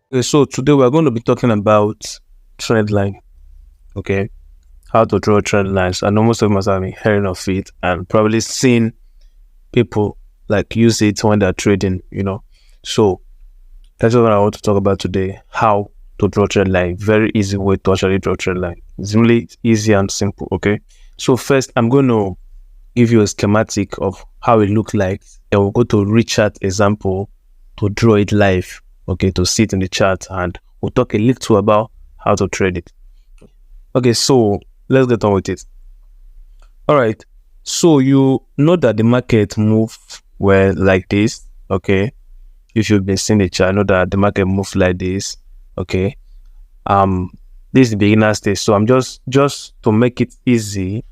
Okay, so today we're going to be talking about trend line. Okay, how to draw trend lines. I know most of us have been hearing of it and probably seen people like use it when they're trading. So that's what I want to talk about today. How to draw trend line. Very easy way to actually draw trend line. It's really easy and simple. Okay. So first I'm going to give you a schematic of how it looks like. And we'll go to Richard example to draw it live. Okay, to see it in the chart, and we'll talk a little about how to trade it. Okay, so let's get on with it. All right. So you know that the market move well like this. Okay. If you've been seeing the chart, know that the market moves like this. Okay. This is the beginner stage. So I'm just to make it easy,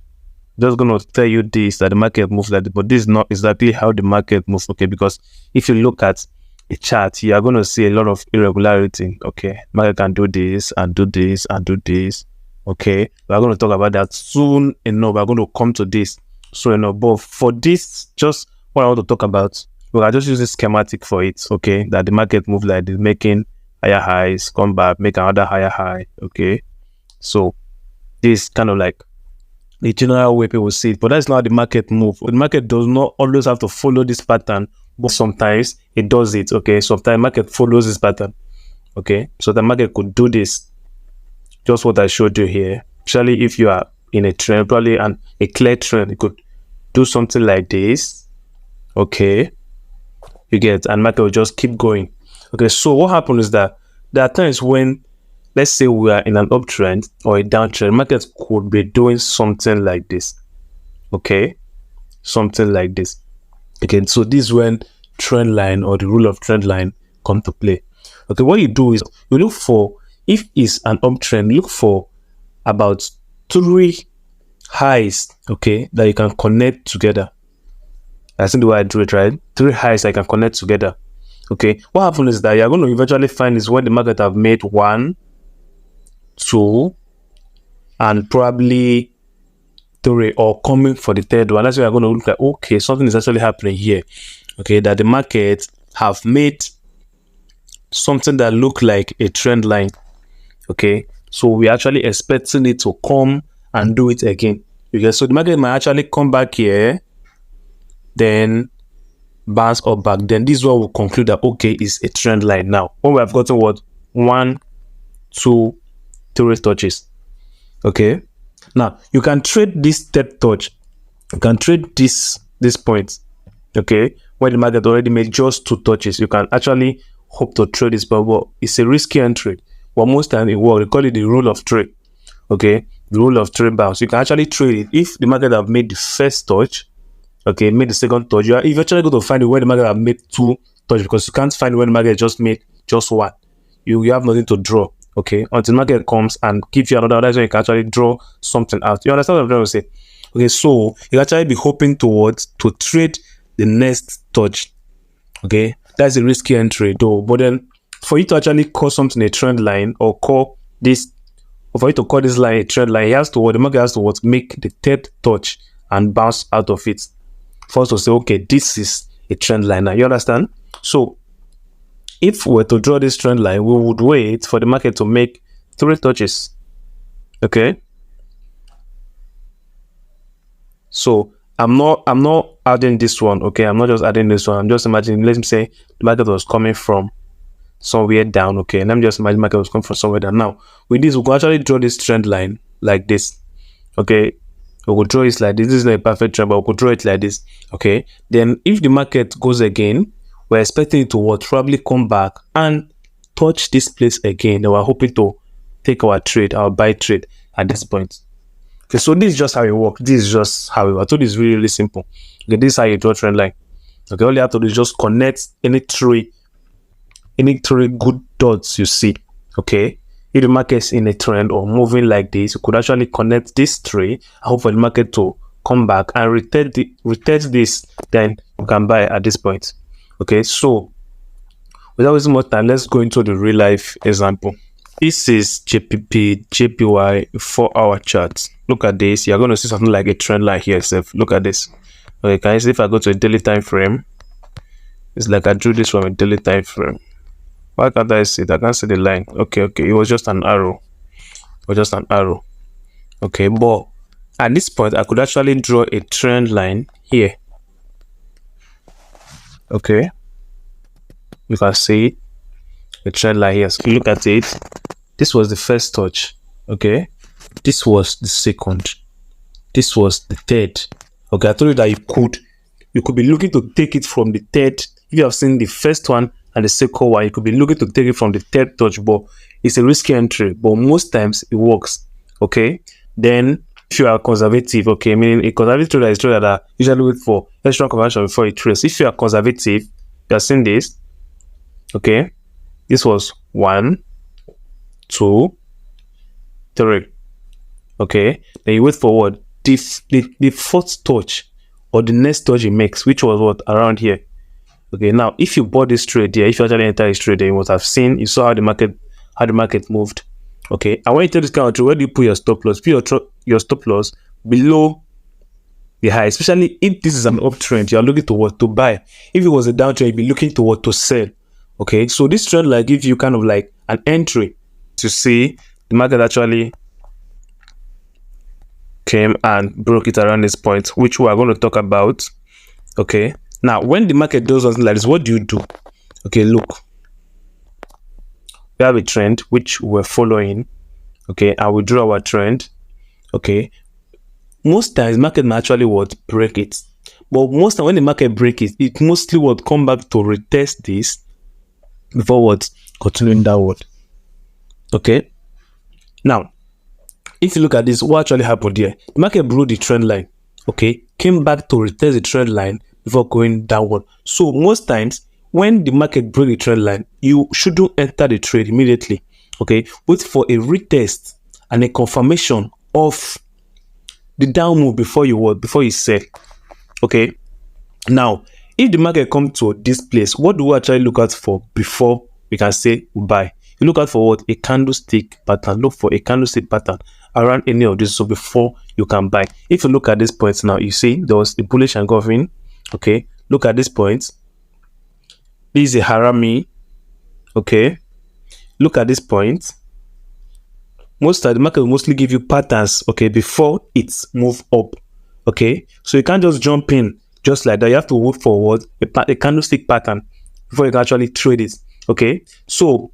just gonna tell you this, that the market moves like this, but this is not exactly how the market moves. Okay, because if you look at a chart, you are going to see a lot of irregularity. Okay, market can do this and do this and do this. Okay, we're going to talk about that soon enough. We're going to come to this soon enough. But for this, just what I want to talk about, we can just use this schematic for it. Okay, that the market move like this, making higher highs, come back, make another higher high. Okay, so this kind of like the general way people see it, but that's not how the market move. The market does not always have to follow this pattern, but sometimes it does it. Okay, sometimes market follows this pattern. Okay, so the market could do this, just what I showed you here. Especially if you are in a trend, probably a clear trend, it could do something like this. Okay, you get, and market will just keep going. Okay, so what happens is that there are times when, let's say we are in an uptrend or a downtrend, market could be doing something like this. Okay, something like this. Okay, so this is when trend line or the rule of trend line come to play. Okay, what you do is you look for, if it's an uptrend, look for about 3 highs, okay, that you can connect together. I think the way I do it, right? 3 highs I can connect together. Okay, what happens is that you're going to eventually find is when the market have made 1, 2, and probably 3, or coming for the third one. That's why you're going to look like, okay, something is actually happening here. Okay, that the market have made something that look like a trend line. Okay, so we're actually expecting it to come and do it again. Okay, so the market might actually come back here, then bounce up back. Then this is what we'll conclude that, okay, it's a trend line. Now, when we have gotten what? 1, 2, 3 touches. Okay, now you can trade this third touch. You can trade this point. Okay, when the market already made just 2 touches, you can actually hope to trade this, but it's a risky entry. But most time it works. They call it the rule of trade. Okay, the rule of trade bounce. You can actually trade it if the market have made the first touch. Okay, made the second touch. You are eventually going to find it when the market have made 2 touches, because you can't find when the market just made just 1. You have nothing to draw. Okay, until market comes and gives you another, that's when you can actually draw something out. You understand what I'm trying to say? Okay, so you actually be hoping towards to trade the next touch. Okay, that's a risky entry though. But then for you to actually call something a trend line, or call this, or for you to call this line a trend line, the market has to make the third touch and bounce out of it for us to say, okay, this is a trend line now. You understand? So if we were to draw this trend line, we would wait for the market to make 3 touches. Okay, so I'm not adding this one. Okay, I'm not just adding this one. I'm just imagining, let me say the market was coming from somewhere down. Okay, and I'm just imagining market was coming from somewhere down. Now with this, we can actually draw this trend line like this. Okay, we will draw it like this. This is not a perfect trend, but we could draw it like this. Okay, then if the market goes again, we're expecting it to what? Probably come back and touch this place again. Then we're hoping to take our trade, our buy trade at this point. Okay, so this is just how it works. This is just how it works. So this is really, really simple. Okay, this is how you draw trend line. Okay, all you have to do is just connect any 3 good dots you see. Okay, if the market's in a trend or moving like this, you could actually connect this 3 and hope for the market to come back and retest this, then you can buy at this point. Okay, so without wasting more time, let's go into the real life example. This is JPY 4-hour chart. Look at this. You're going to see something like a trend line here. Look at this. Okay, can you see if I go to a daily time frame? It's like I drew this from a daily time frame. Why can't I see it? I can't see the line. Okay, okay. It was just an arrow. It was just an arrow. Okay, but at this point, I could actually draw a trend line here. Okay, you can see the trend line here. So if you look at it, this was the first touch. Okay, this was the second. This was the third. Okay, I told you that you could be looking to take it from the third. If you have seen the first one and the second one, you could be looking to take it from the third touch, but it's a risky entry. But most times it works. Okay, then if you are conservative, okay, meaning a conservative trader is a trader that usually wait for extra conversion before it trades. If you are conservative, you are seeing this. Okay, this was 1, 2, 3. Okay, then you wait for what? The fourth touch or the next touch it makes, which was what? Around here. Okay, now if you bought this trade here, if you actually enter this trade, then you must have seen, you saw how the market moved. Okay, and when you take this kind of trade, where do you put your stop loss? Put your stop loss below the high, especially if this is an uptrend. You are looking to what? To buy. If it was a downtrend, you'd be looking to what? To sell. Okay, so this trend like gives you kind of like an entry to see the market actually came and broke it around this point, which we are going to talk about. Okay, now when the market does something like this, what do you do? Okay, look, we have a trend which we're following. Okay, and we draw our trend. Okay, most times market may actually what? Break it, but most time when the market break it, it mostly would come back to retest this before what? Continuing downward. Okay, now if you look at this, what actually happened here? The market broke the trend line. Okay, came back to retest the trend line before going downward. So most times when the market broke the trend line, you shouldn't enter the trade immediately. Okay, wait for a retest and a confirmation of the down move before you sell. Okay, now if the market comes to this place, what do we actually look out for before we can say buy? You look out for what? A candlestick pattern. Look for a candlestick pattern around any of this, so before you can buy. If you look at this point now, you see there was a bullish engulfing. Okay, look at this point. This is a harami. Okay, look at this point. Most of the market will mostly give you patterns, okay, before it's move up. Okay, so you can't just jump in just like that. You have to move forward a candlestick pattern before you can actually trade it. Okay, so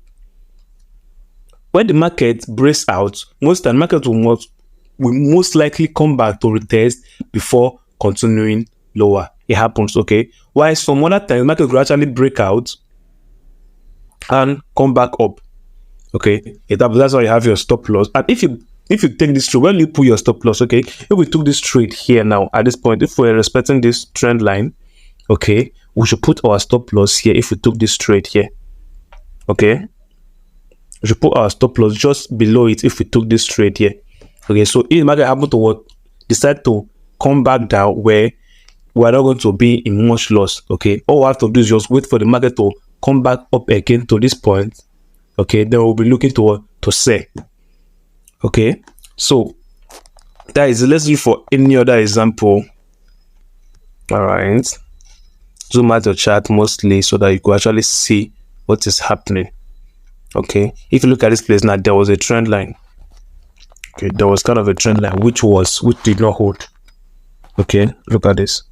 when the market breaks out, most of the market will most likely come back to retest before continuing lower. It happens. Okay, while some other times market will actually break out and come back up. Okay, that's why you have your stop loss. And if you take this trade, when you put your stop loss, okay, if we took this trade here now at this point, if we're respecting this trend line, okay, we should put our stop loss here. If we took this trade here, okay, we should put our stop loss just below it. If we took this trade here, okay, so if the market happen to what? Decide to come back down, where we're not going to be in much loss. Okay, all we have to do is just wait for the market to come back up again to this point. Okay, then we'll be looking to sell. Okay, so that is, let's do for any other example. All right, zoom out your chart mostly so that you can actually see what is happening. Okay, if you look at this place now, there was a trend line. Okay, there was kind of a trend line which did not hold. Okay, look at this,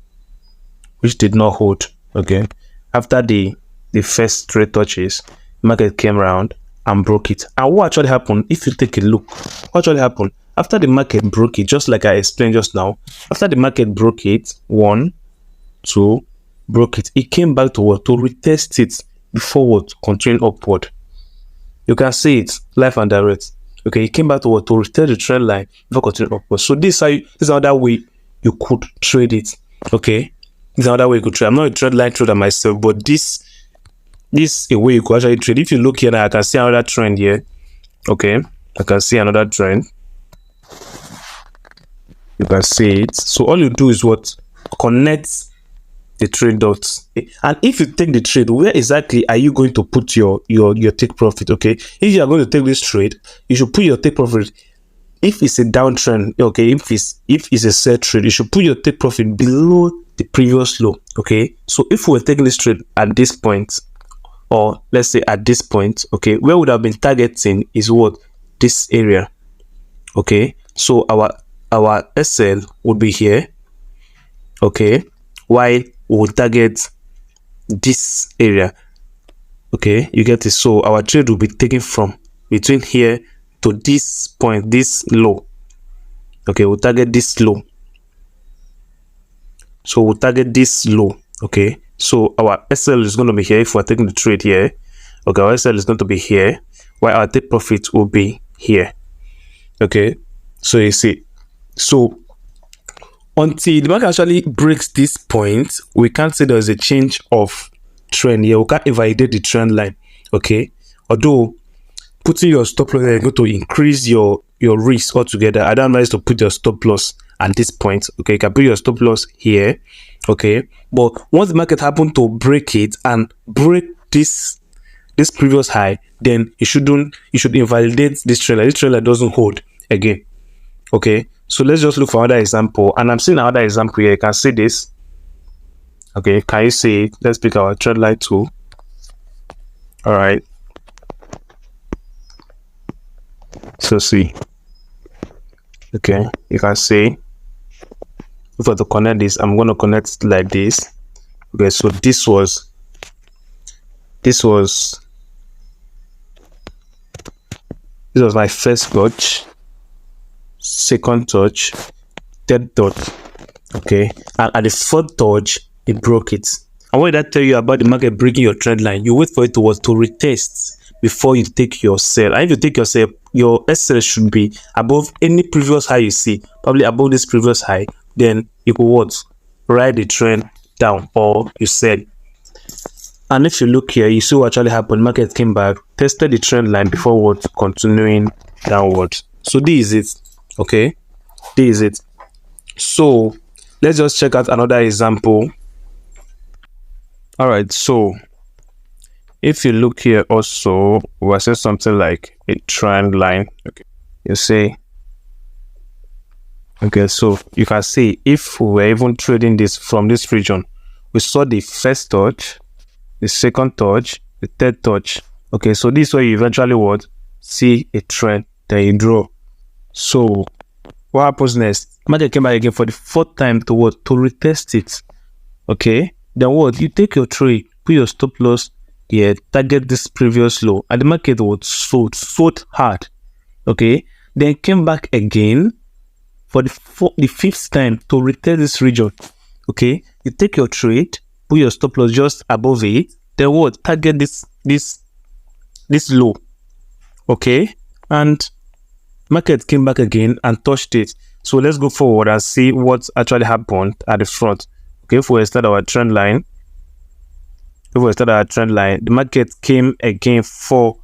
which did not hold. Okay, after the first 3 touches, market came around and broke it. And what actually happened? If you take a look, what actually happened after the market broke it, just like I explained just now, after the market broke it, 1, 2, broke it, it came back to what? To retest it before what? Continuing upward. You can see it live and direct. Okay, it came back to what? To retest the trend line before continuing upward. So this is another way you could trade it. Okay, this is another way you could trade. I'm not a trend line trader myself, but this is a way you could actually trade. If you look here now, I can see another trend here. Okay, I can see another trend. You can see it. So all you do is what? Connect the trade dots. And if you take the trade, where exactly are you going to put your take profit? Okay, if you are going to take this trade, you should put your take profit. If it's a downtrend, okay, if it's a sell trade, you should put your take profit below the previous low. Okay, so if we're taking this trade at this point, or let's say at this point, okay, where would have been targeting is what? This area. Okay, so our SL would be here, okay, while we will target this area. Okay, you get it. So our trade will be taken from between here to this point, this low. Okay, we'll target this low. So we'll target this low. Okay, so our SL is going to be here if we're taking the trade here. Okay, our SL is going to be here, while our take profit will be here. Okay, so you see, so until the market actually breaks this point, we can't say there's a change of trend here. We can't invalidate the trend line. Okay, although putting your stop loss is going to increase your risk altogether. I don't advise to put your stop loss at this point. Okay, you can put your stop loss here. Okay, but once the market happen to break it and break this previous high, then you should invalidate this trend line. This trend line doesn't hold again. Okay, so let's just look for another example, and I'm seeing another example here. You can see this. Okay, can you see it? Let's pick our trend line tool. All right, so see, okay, you can see if I to connect this, I'm going to connect like this. Okay, so this was my first touch, second touch, third touch. Okay, and at the fourth touch it broke it. And what did I tell you about the market breaking your trend line? You wait for it to retest before you take your sell. And if you take your sell, your SL should be above any previous high you see, probably above this previous high. Then you could what? Ride the trend down, or you sell. And if you look here, you see what actually happened. Market came back, tested the trend line before what? Continuing downwards. So this is it. Okay, this is it. So let's just check out another example. All right, so if you look here also, we'll say something like a trend line. Okay, you say, okay, so you can see if we were even trading this from this region, we saw the first touch, the second touch, the third touch. Okay, so this way you eventually what? See a trend, then you draw. So what happens next? Market came back again for the fourth time to what? To retest it. Okay, then what? You take your trade, put your stop loss here, target this previous low, and the market was sold hard. Okay, then came back again for the fifth time to retest this region. Okay, you take your trade, put your stop loss just above it, then what? Target this low. Okay, and market came back again and touched it. So let's go forward and see what actually happened at the front. Okay, if we start our trend line, the market came again for,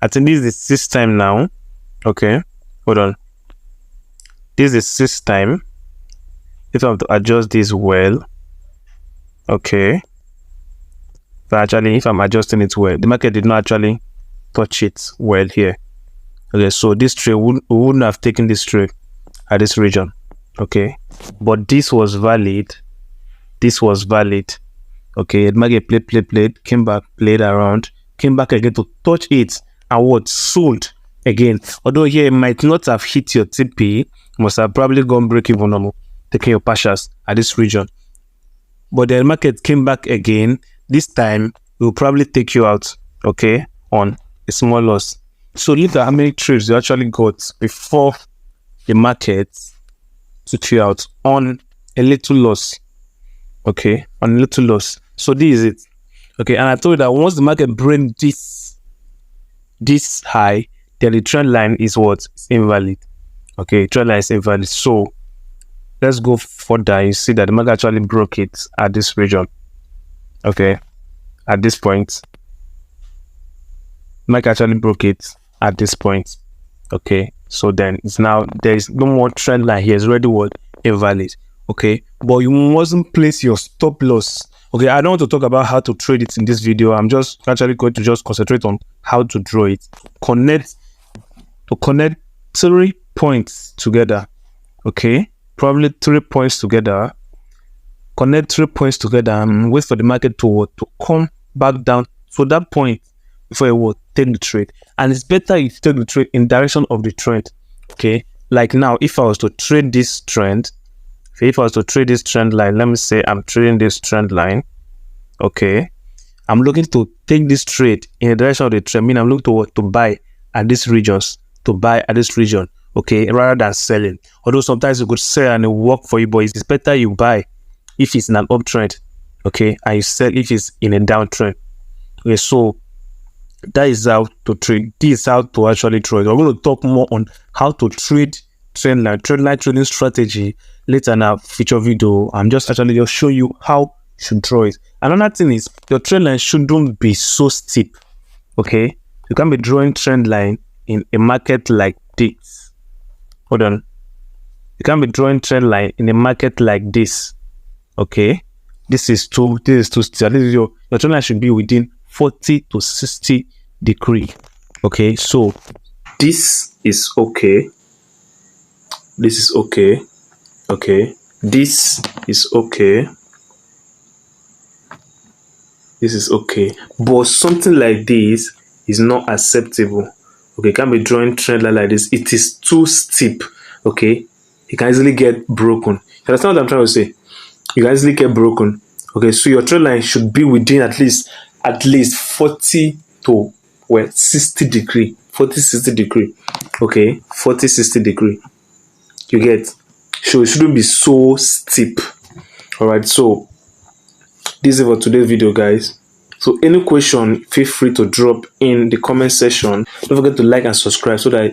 I think this is the sixth time now. Okay, hold on, this is the sixth time. If I have to adjust this well, okay, if I'm adjusting it well, the market did not actually touch it well here. Okay, so this trade we wouldn't have taken this trade at this region. Okay, but this was valid. Okay, the market played, came back, played around, came back again to touch it, and what? Sold again. Although here it might not have hit your TP, must have probably gone break even normal, taking your partials at this region. But the market came back again. This time it will probably take you out, okay, on a small loss. So look at how many trades you actually got before the market took you out on a little loss. Okay, on a little loss. So this is it. Okay, and I told you that once the market breaks this high, then the trend line is what? It's invalid. Okay, trend line is invalid. So let's go further. You see that the market actually broke it at this region. Okay, at this point, market actually broke it at this point. Okay, so then it's now, there is no more trend line here. It's already what? Invalid. Okay, but you mustn't place your stop loss. Okay, I don't want to talk about how to trade it in this video. I'm just actually going to just concentrate on how to draw it. Connect 3 points together. Okay, probably 3 points together. Connect 3 points together and wait for the market to come back down to that point before you will take the trade. And it's better you take the trade in direction of the trend. Okay, like now, if I was to trade this trend, if I was to trade this trend line, let me say I'm trading this trend line. Okay, I'm looking to take this trade in the direction of the trend. I mean, I'm looking to buy at these regions, to buy at this region. Okay, rather than selling. Although sometimes you could sell and it will work for you, but it's better you buy if it's in an uptrend. Okay, and you sell if it's in a downtrend. Okay, so that is how to trade. This is how to actually trade. We're going to talk more on how to trade trendline trading strategy later in our feature video. I'm just show you how you should draw it. Another thing is your trend line shouldn't be so steep. Okay, you can't be drawing trend line in a market like this. Hold on, you can't be drawing trend line in a market like this. Okay, this is too steep. Your trend line should be within 40 to 60 degree. Okay, so this is okay, this is okay, okay, this is okay, this is okay, but something like this is not acceptable. Okay, can't be drawing trend line like this. It is too steep. Okay, it can easily get broken. You understand what I'm trying to say? You can easily get broken. Okay, so your trend line should be within at least 40 to 60 degree. 40-60 degree. Okay, 40-60 degree. You get? So it shouldn't be so steep. Alright, so this is for today's video, guys. So any question, feel free to drop in the comment section. Don't forget to like and subscribe so that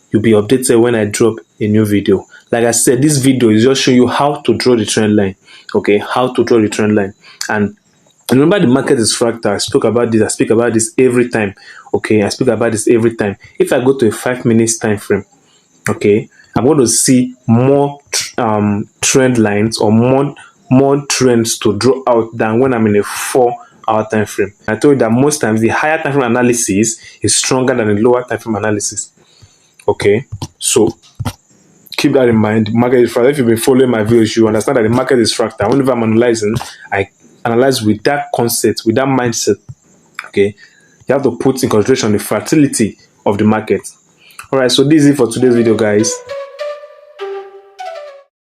you'll be updated when I drop a new video. Like I said, this video is just showing you how to draw the trend line. Okay, how to draw the trend line. And remember, the market is fractal. I speak about this every time. Okay, I speak about this every time. If I go to a 5 minutes time frame, okay, I'm going to see more trend lines or more trends to draw out than when I'm in a 4-hour time frame. I told you that most times the higher time frame analysis is stronger than the lower time frame analysis. Okay, so keep that in mind. Market is fractal. If you've been following my videos, you understand that the market is fractal. Whenever I'm analyzing, I analyze with that concept, with that mindset. Okay, you have to put in consideration the fragility of the market. All right, so this is it for today's video, guys.